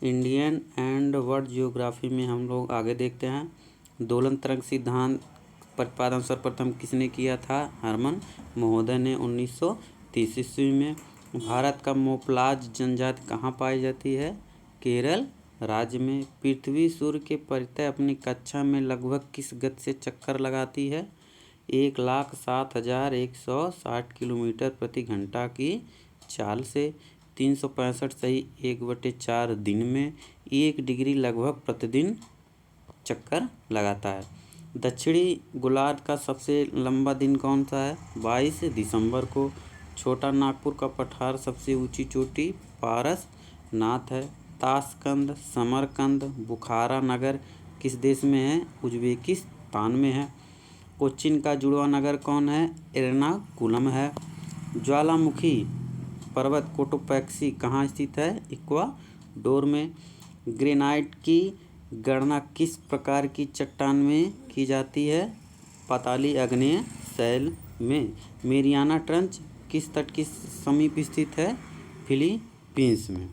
Indian and world geography में हम लोग आगे देखते हैं। दोलन तरंग सिद्धांत प्रतिपादन सर्वप्रथम किसने किया था? हरमन महोदय ने 1930 ईस्वी में। भारत का मोपलाज जनजाति कहाँ पाई जाती है? केरल राज्य में। पृथ्वी सूर्य के परितः अपनी कक्षा में लगभग किस गति से चक्कर लगाती है? 1,07,160 किलोमीटर प्रति घंटा की चाल से। 365 सही 1/4 दिन में 1 डिग्री लगभग प्रतिदिन चक्कर लगाता है। दक्षिणी गोलार्ध का सबसे लंबा दिन कौन सा है? 22 दिसंबर को। छोटा नागपुर का पठार सबसे ऊंची चोटी पारसनाथ है। ताशकंद, समरकंद, बुखारा नगर किस देश में है? उज्बेकिस्तान में है। कोच्चिन का जुड़वा नगर कौन है? एर्नाकुलम है। ज्वालामुखी पर्वत कोटोपैक्सी कहाँ स्थित है? इक्वाडोर में। ग्रेनाइट की गणना किस प्रकार की चट्टान में की जाती है? पाताली आग्नेय शैल में। मेरियाना ट्रंच किस तट के समीप स्थित है? फिलीपींस में।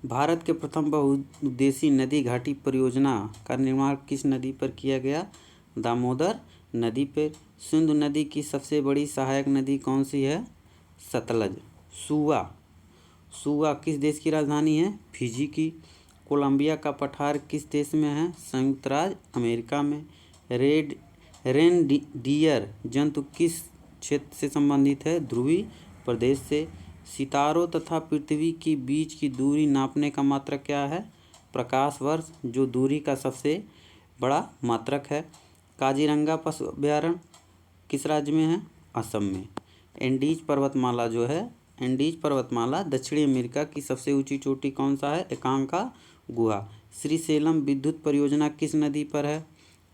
भारत के प्रथम बहुउद्देशीय नदी घाटी परियोजना का निर्माण किस नदी पर किया गया? दामोदर नदी पर। सिंधु नदी की सबसे बड़ी सहायक नदी कौन सी है? सतलज। सुवा किस देश की राजधानी है? फिजी की। कोलंबिया का पठार किस देश में है? संयुक्त राज्य अमेरिका में। रेनडियर जंतु किस क्षेत्र से संबंधित है? ध्रुवीय प्रदेश से। सितारों तथा पृथ्वी के बीच की दूरी नापने का मात्रक क्या है? प्रकाश वर्ष, जो दूरी का सबसे बड़ा मात्रक है। काजीरंगा पशु अभयारण्य किस राज्य में है? असम में। एंडीज पर्वतमाला दक्षिणी अमेरिका की सबसे ऊंची चोटी कौन सा है? एकांका गुहा। श्रीशैलम विद्युत परियोजना किस नदी पर है?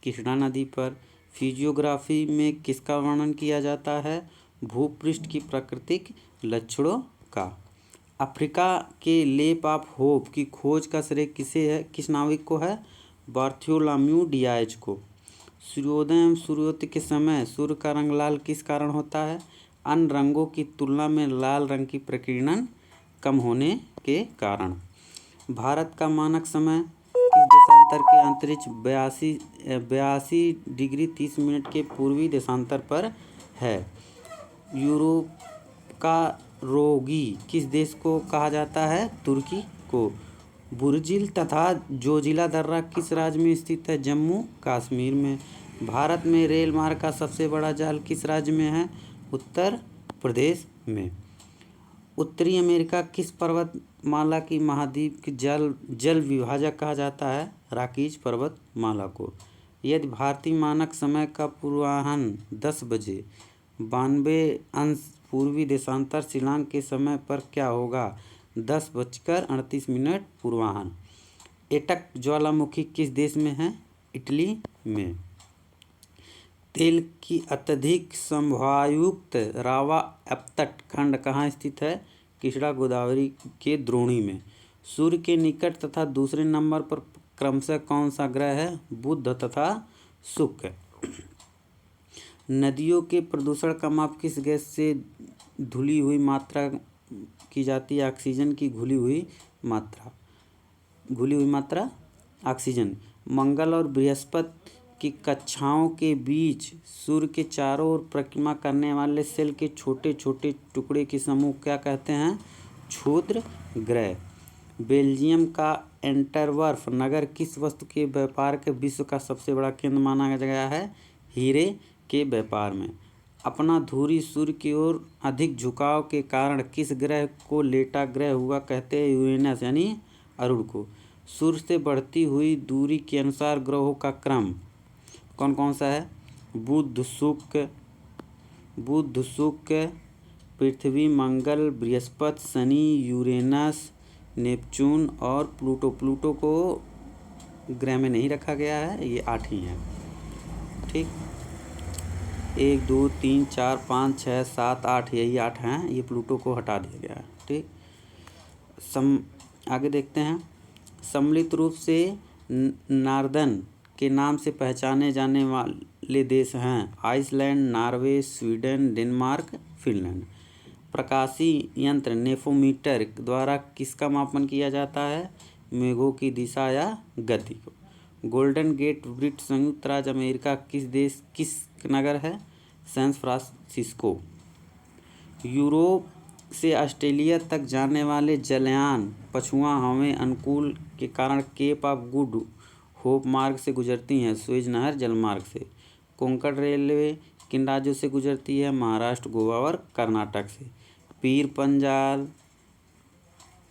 कृष्णा नदी पर। फिजियोग्राफी में किसका वर्णन किया जाता है? भूपृष्ठ की प्राकृतिक लक्षणों का। अफ्रीका के लेप ऑफ होप की खोज का श्रेय किस नाविक को है? बार्थोलोम्यू डियाज को। सूर्योदय एवं सूर्योदय के समय सूर्य का रंग लाल किस कारण होता है? अन्य रंगों की तुलना में लाल रंग की प्रकीर्णन कम होने के कारण। भारत का मानक समय किस देशांतर के अंतरिक्ष 82°30' के पूर्वी देशांतर पर है? यूरोप का रोगी किस देश को कहा जाता है? तुर्की को। बुर्जिल तथा जोजिला दर्रा किस राज्य में स्थित है? जम्मू कश्मीर में। भारत में रेल मार्ग का सबसे बड़ा जाल किस राज्य में है? उत्तर प्रदेश में। उत्तरी अमेरिका किस पर्वतमाला की महाद्वीप की जल विभाजक कहा जाता है? रॉकीज पर्वतमाला को। यदि भारतीय मानक समय का पूर्वाह्न 10 बजे 92° पूर्वी देशांतर शिलांग के समय पर क्या होगा? 10:38 पूर्वाह्न। एटक ज्वालामुखी किस देश में है? इटली में। तेल की अत्यधिक संभारयुक्त रावा अपतट खंड कहाँ स्थित है? कृष्णा गोदावरी के द्रोणी में। सूर्य के निकट तथा दूसरे नंबर पर क्रमशः कौन सा ग्रह है? बुध तथा शुक्र। नदियों के प्रदूषण का माप किस गैस से धुली हुई मात्रा की जाती है? ऑक्सीजन की घुली हुई मात्रा ऑक्सीजन। मंगल और बृहस्पति की कक्षाओं के बीच सूर्य के चारों ओर परिक्रमा करने वाले सेल के छोटे छोटे टुकड़े के समूह क्या कहते हैं? क्षुद्र ग्रह। बेल्जियम का एंटवर्प नगर किस वस्तु के व्यापार के विश्व का सबसे बड़ा केंद्र माना गया है? हीरे के व्यापार में। अपना धुरी सूर्य की ओर अधिक झुकाव के कारण किस ग्रह को लेटा ग्रह हुआ कहते हैं? यूरेनस यानी अरुण को। सूर्य से बढ़ती हुई दूरी के अनुसार ग्रहों का क्रम कौन कौन सा है? बुध शुक्र पृथ्वी मंगल बृहस्पति शनि यूरेनस नेपच्यून और प्लूटो। प्लूटो को ग्रह में नहीं रखा गया है, ये 8 ही हैं। ठीक, 1 2 3 4 5 6 7 8 यही 8 हैं, ये प्लूटो को हटा दिया गया है। ठीक, आगे देखते हैं। सम्मिलित रूप से नार्दन के नाम से पहचाने जाने वाले देश हैं Iceland, Norway, Sweden, Denmark, Finland. प्रकाशी यंत्र नेफोमीटर द्वारा किसका मापन किया जाता है? मेघों की दिशा या गति को। गोल्डन गेट ब्रिज संयुक्त राज्य अमेरिका किस नगर है? San Francisco. यूरोप से ऑस्ट्रेलिया तक जाने वाले जलयान पछुआ हमें अनुकूल के कारण केप ऑफ गुड होप मार्ग से गुजरती हैं, सुएज नहर जलमार्ग से। कोंकण रेलवे किन राज्यों से गुजरती है? महाराष्ट्र, गोवा और कर्नाटक से। पीर पंजाल,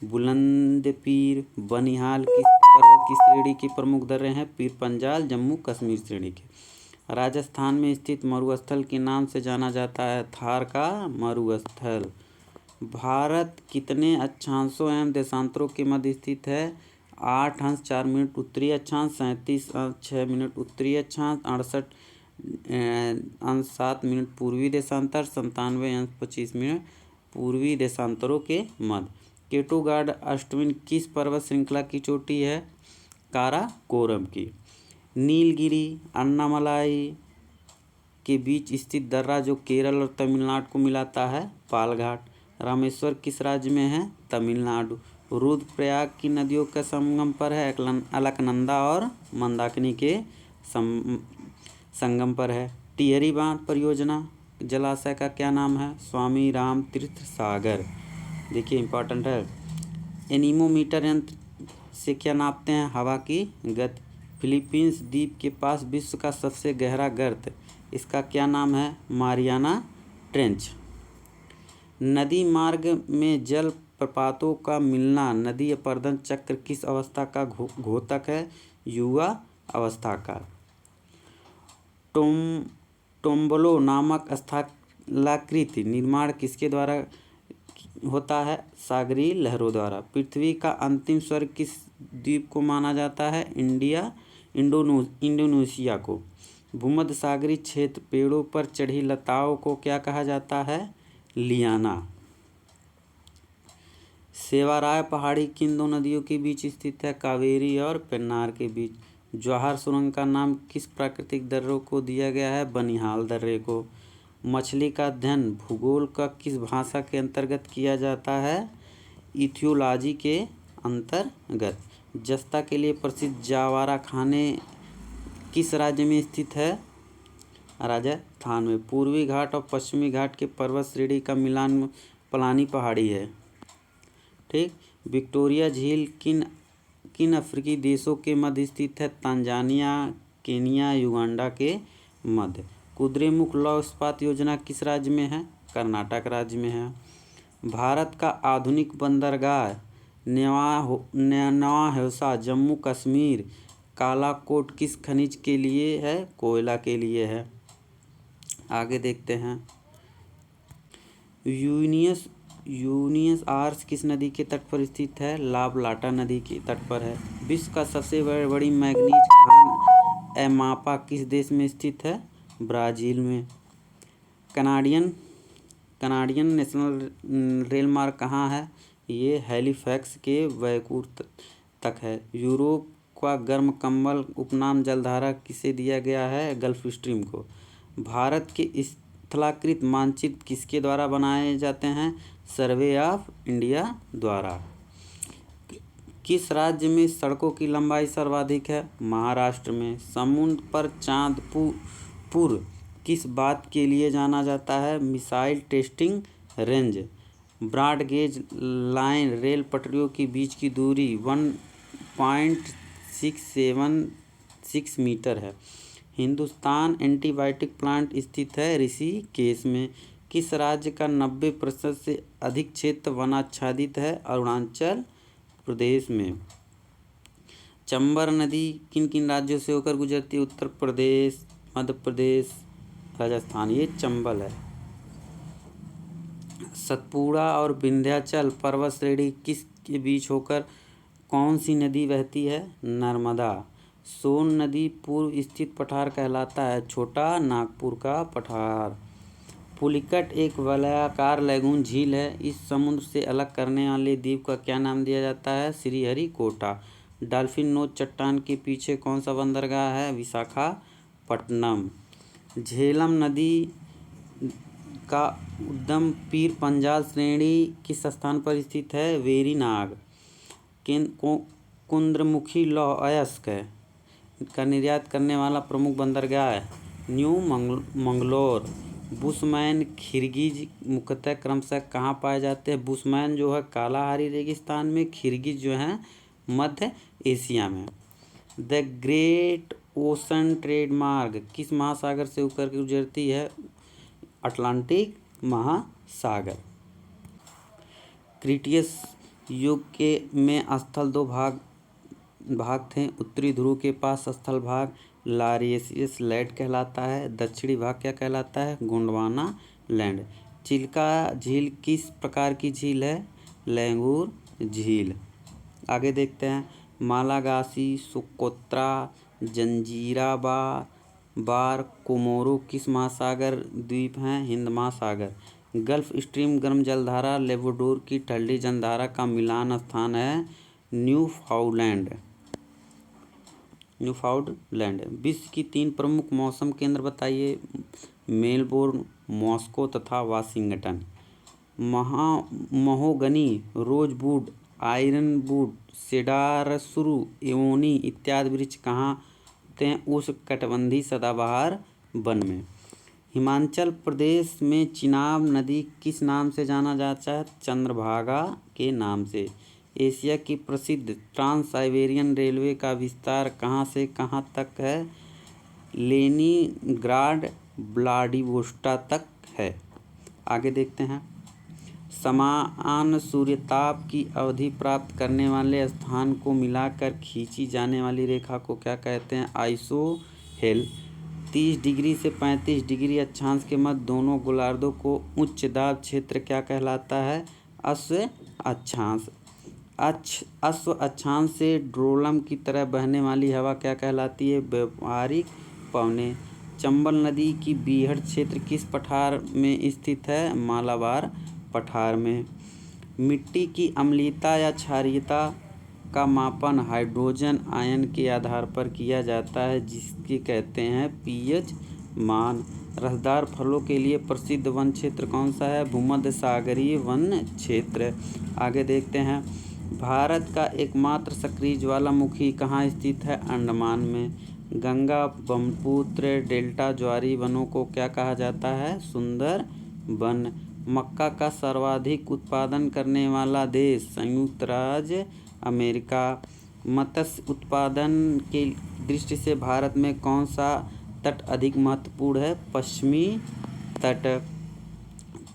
बुलंद पीर, बनिहाल किस पर्वत की श्रेणी की प्रमुख दर्रे हैं? पीर पंजाल जम्मू कश्मीर श्रेणी के। राजस्थान में स्थित मरुस्थल के नाम से जाना जाता है? थार का मरुस्थल। भारत कितने अक्षांशों एवं देशांतरों के मध्य स्थित है? 8 अंश 4 मिनट उत्तरी अक्षांश, 37 अंश 6 मिनट उत्तरी अक्षांश, 68 अंश 7 मिनट पूर्वी देशांतर, 97 अंश 25 मिनट पूर्वी देशांतरों के मध्य। केटोगाड अष्टविन किस पर्वत श्रृंखला की चोटी है? काराकोरम की। नीलगिरी अन्नामलाई के बीच स्थित दर्रा जो केरल और तमिलनाडु को मिलाता है? पालघाट। रामेश्वर किस राज्य में है? तमिलनाडु। रुद्रप्रयाग की नदियों के संगम पर है? अलकनंदा और मंदाकिनी के संगम पर है। टिहरी बांध परियोजना जलाशय का क्या नाम है? स्वामी राम तीर्थ सागर। देखिए इंपॉर्टेंट है। एनीमोमीटर यंत्र से क्या नापते हैं? हवा की गति। फिलीपींस द्वीप के पास विश्व का सबसे गहरा गर्त, इसका क्या नाम है? Mariana trench. नदी मार्ग में जल प्रपातों का मिलना नदी अपर्दन चक्र किस अवस्था का घोतक है? युवा अवस्था का। टोम्बोलो नामक स्थलाकृति निर्माण किसके द्वारा होता है? सागरीय लहरों द्वारा। पृथ्वी का अंतिम स्वर्ग किस द्वीप को माना जाता है? इंडोनेशिया को। भूमध्य सागरीय क्षेत्र पेड़ों पर चढ़ी लताओं को क्या कहा जाता है? लियाना। सेवाराय पहाड़ी किन दो नदियों के बीच स्थित है? कावेरी और पेन्नार के बीच। जवाहर सुरंग का नाम किस प्राकृतिक दर्रे को दिया गया है? बनिहाल दर्रे को। मछली का अध्ययन भूगोल का किस भाषा के अंतर्गत किया जाता है? इथियोलॉजी के अंतर्गत। जस्ता के लिए प्रसिद्ध जावारा खाने किस राज्य में स्थित है? राजस्थान में। पूर्वी घाट और पश्चिमी घाट के पर्वत श्रेणी का मिलान पलानी पहाड़ी है। ठीक। विक्टोरिया झील किन अफ्रीकी देशों के मध्य स्थित है? तांजानिया, केनिया, युगांडा के मध्य। कुद्रेमुख लौह इस्पात योजना किस राज्य में है? कर्नाटक राज्य में है। भारत का आधुनिक बंदरगाह नवा हिवसा जम्मू कश्मीर। कालाकोट किस खनिज के लिए है? कोयला के लिए है। आगे देखते हैं। यूनियस आर्स किस नदी के तट पर स्थित है? लाबलाटा नदी के तट पर है। विश्व का सबसे बड़ी मैग्नीज खान एमापा किस देश में स्थित है? ब्राज़ील में। कनाडियन नेशनल रेल मार्ग कहाँ है? ये हैलिफैक्स के वैंकूवर तक है। यूरोप का गर्म कंबल उपनाम जलधारा किसे दिया गया है? गल्फ स्ट्रीम को। भारत के स्थलाकृत मानचित्र किसके द्वारा बनाए जाते हैं? सर्वे ऑफ इंडिया द्वारा। किस राज्य में सड़कों की लंबाई सर्वाधिक है? महाराष्ट्र में। समुद्र पर चांदपुर किस बात के लिए जाना जाता है? Missile testing range. Broad gauge line rail पटरियों के बीच की दूरी 1.676 मीटर है। हिंदुस्तान एंटीबायोटिक प्लांट स्थित है ऋषिकेश में। किस राज्य का 90% से अधिक क्षेत्र वनाच्छादित है? अरुणाचल प्रदेश में। चंबल नदी किन किन राज्यों से होकर गुजरती है? उत्तर प्रदेश, मध्य प्रदेश, राजस्थान। ये चंबल है। सतपुड़ा और विंध्याचल पर्वत श्रेणी किस के बीच होकर कौन सी नदी बहती है? नर्मदा। सोन नदी पूर्व स्थित पठार कहलाता है? छोटा नागपुर का पठार। पुलिकट एक वलयाकार लैगून झील है। इस समुद्र से अलग करने वाले द्वीप का क्या नाम दिया जाता है? श्रीहरिकोटा। डॉल्फिन नोच चट्टान के पीछे कौन सा बंदरगाह है? विशाखापट्टनम। झेलम नदी का उद्यम पीर पंजाल श्रेणी किस स्थान पर स्थित है? वेरीनाग। कुंद्रमुखी लौह अयस्क है का निर्यात करने वाला प्रमुख बंदरगाह है न्यू मंगलोर। बुशमैन खिरगिज मुख्यतः क्रमशः कहाँ पाए जाते हैं? बुशमैन जो है कालाहारी रेगिस्तान में, खिरगिज जो है मध्य एशिया में। द ग्रेट ओशन ट्रेड मार्ग किस महासागर से होकर के गुजरती है? अटलांटिक महासागर। क्रीटियस युग के में स्थल दो भाग थे। उत्तरी ध्रुव के पास स्थल भाग लॉरियसियस लैंड कहलाता है, दक्षिणी भाग क्या कहलाता है? गोंडवाना लैंड। चिल्का झील किस प्रकार की झील है? लैंगूर झील। आगे देखते हैं मालागासी, सोकोत्रा, जंजीरा बार, कोमोरो किस महासागर द्वीप हैं? हिंद महासागर। गल्फ स्ट्रीम गर्म जलधारा लेबोडोर की ठंडी जलधारा का मिलान स्थान है न्यूफाउंडलैंड। विश्व की 3 प्रमुख मौसम केंद्र बताइए? मेलबोर्न, मॉस्को तथा वाशिंगटन। महोगनी, रोजवुड, आयरनवुड, सेडारसुरु, एवोनी इत्यादि वृक्ष कहाँ होते हैं? उष्णकटिबंधीय सदाबहार वन में। हिमाचल प्रदेश में चिनाब नदी किस नाम से जाना जाता है? चंद्रभागा के नाम से। एशिया की प्रसिद्ध ट्रांस साइबेरियन रेलवे का विस्तार कहाँ से कहाँ तक है? लेनिनग्राड व्लादिवोस्टॉक तक है। आगे देखते हैं समान सूर्यताप की अवधि प्राप्त करने वाले स्थान को मिलाकर खींची जाने वाली रेखा को क्या कहते हैं? आइसोहेल। 30 डिग्री से 35 डिग्री अक्षांश के मध्य दोनों गोलार्धों को उच्च दाब क्षेत्र क्या कहलाता है? अश्व अक्षांश। अश्व अक्षांश से ड्रोलम की तरह बहने वाली हवा क्या कहलाती है? व्यावहारिक पवनें। चंबल नदी की बीहड़ क्षेत्र किस पठार में स्थित है? मालाबार पठार में। मिट्टी की अम्लीयता या क्षारीयता का मापन हाइड्रोजन आयन के आधार पर किया जाता है जिसके कहते हैं पीएच मान। रसदार फलों के लिए प्रसिद्ध वन क्षेत्र कौन सा है? भूमध्य सागरीय वन क्षेत्र। आगे देखते हैं भारत का एकमात्र सक्रिय ज्वालामुखी कहाँ स्थित है? अंडमान में। गंगा ब्रह्मपुत्र डेल्टा ज्वारी वनों को क्या कहा जाता है? सुंदर वन। मक्का का सर्वाधिक उत्पादन करने वाला देश? संयुक्त राज्य अमेरिका। मत्स्य उत्पादन के दृष्टि से भारत में कौन सा तट अधिक महत्वपूर्ण है? पश्चिमी तट।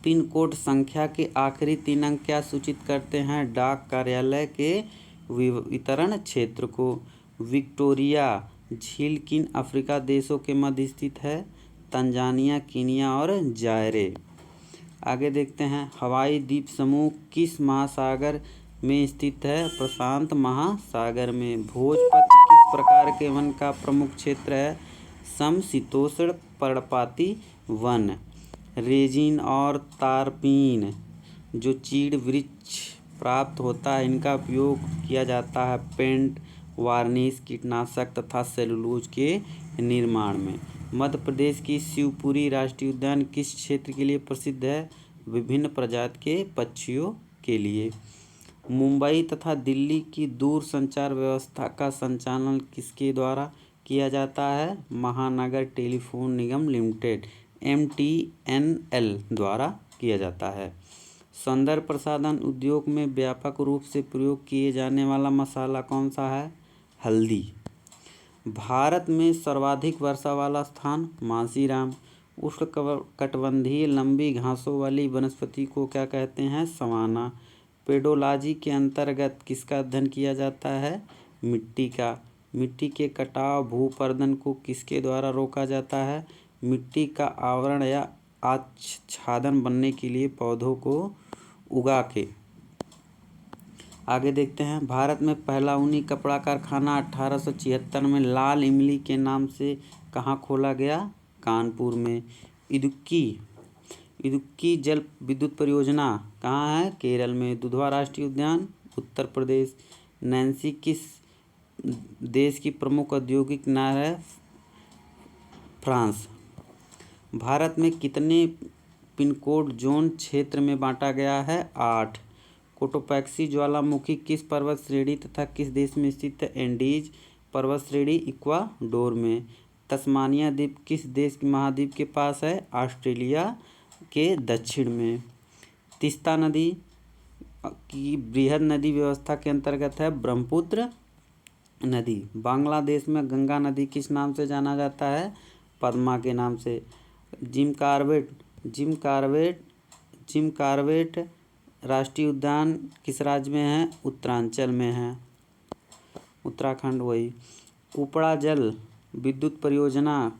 पिन कोड संख्या के आखिरी 3 अंक क्या सूचित करते हैं? डाक कार्यालय के वितरण क्षेत्र को। विक्टोरिया झील किन अफ्रीका देशों के मध्य स्थित है? तंजानिया, कीनिया और जायरे। आगे देखते हैं हवाई द्वीप समूह किस महासागर में स्थित है? प्रशांत महासागर में। भोजपत्र किस प्रकार के वन का प्रमुख क्षेत्र है? समशीतोष्ण पर्णपाती वन। रेजिन और तारपीन जो चीड़ वृक्ष प्राप्त होता है इनका उपयोग किया जाता है पेंट, वार्निश, कीटनाशक तथा सेलुलोज के निर्माण में। मध्य प्रदेश की शिवपुरी राष्ट्रीय उद्यान किस क्षेत्र के लिए प्रसिद्ध है? विभिन्न प्रजाति के पक्षियों के लिए। मुंबई तथा दिल्ली की दूर संचार व्यवस्था का संचालन किसके द्वारा किया जाता है? महानगर टेलीफोन निगम लिमिटेड MTNL द्वारा किया जाता है। सौंदर्य प्रसाधन उद्योग में व्यापक रूप से प्रयोग किए जाने वाला मसाला कौन सा है? हल्दी। भारत में सर्वाधिक वर्षा वाला स्थान? मासीराम। उष्णकटिबंधीय लंबी घासों वाली वनस्पति को क्या कहते हैं? सवाना। पेडोलॉजी के अंतर्गत किसका अध्ययन किया जाता है? मिट्टी का। मिट्टी के कटाव भूपर्दन को किसके द्वारा रोका जाता है? मिट्टी का आवरण या आच्छादन बनने के लिए पौधों को उगा के। आगे देखते हैं भारत में पहला ऊनी कपड़ा कारखाना 1876 में लाल इमली के नाम से कहाँ खोला गया? कानपुर में। इदुक्की जल विद्युत परियोजना कहाँ है? केरल में। दुधवा राष्ट्रीय उद्यान उत्तर प्रदेश। नैन्सी किस देश की प्रमुख औद्योगिक नहर है? फ्रांस। भारत में कितने पिन कोड जोन क्षेत्र में बांटा गया है? 8। कोटोपैक्सी ज्वालामुखी किस पर्वत श्रेणी तथा किस देश में स्थित है? एंडीज पर्वत श्रेणी इक्वाडोर में। तस्मानिया द्वीप किस देश महाद्वीप के पास है? ऑस्ट्रेलिया के दक्षिण में। तीस्ता नदी की बृहद नदी व्यवस्था के अंतर्गत है ब्रह्मपुत्र नदी। बांग्लादेश में गंगा नदी किस नाम से जाना जाता है? पद्मा के नाम से। जिम कॉर्बेट राष्ट्रीय उद्यान किस राज्य में है? उत्तरांचल में है, उत्तराखंड वही। उपड़ा जल विद्युत परियोजना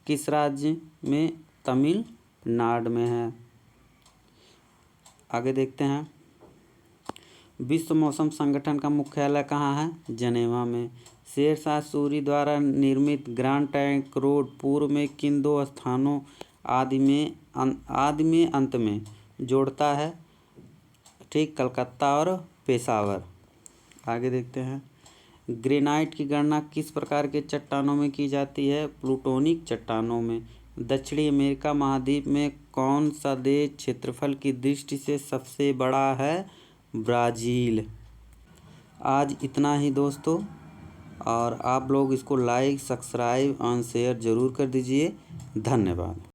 किस राज्य में? तमिलनाडु में है। आगे देखते हैं। विश्व मौसम संगठन का मुख्यालय कहाँ है? जनेवा में। शेरशाह सूरी द्वारा निर्मित ग्रैंड ट्रंक रोड पूर्व में किन दो स्थानों आदि में अंत में जोड़ता है? ठीक, कलकत्ता और पेशावर। आगे देखते हैं। ग्रेनाइट की गणना किस प्रकार के चट्टानों में की जाती है? प्लूटोनिक चट्टानों में। दक्षिणी अमेरिका महाद्वीप में कौन सा देश क्षेत्रफल की दृष्टि से सबसे बड़ा है? ब्राज़ील। आज इतना ही दोस्तों, और आप लोग इसको लाइक, सब्सक्राइब और शेयर ज़रूर कर दीजिए। धन्यवाद।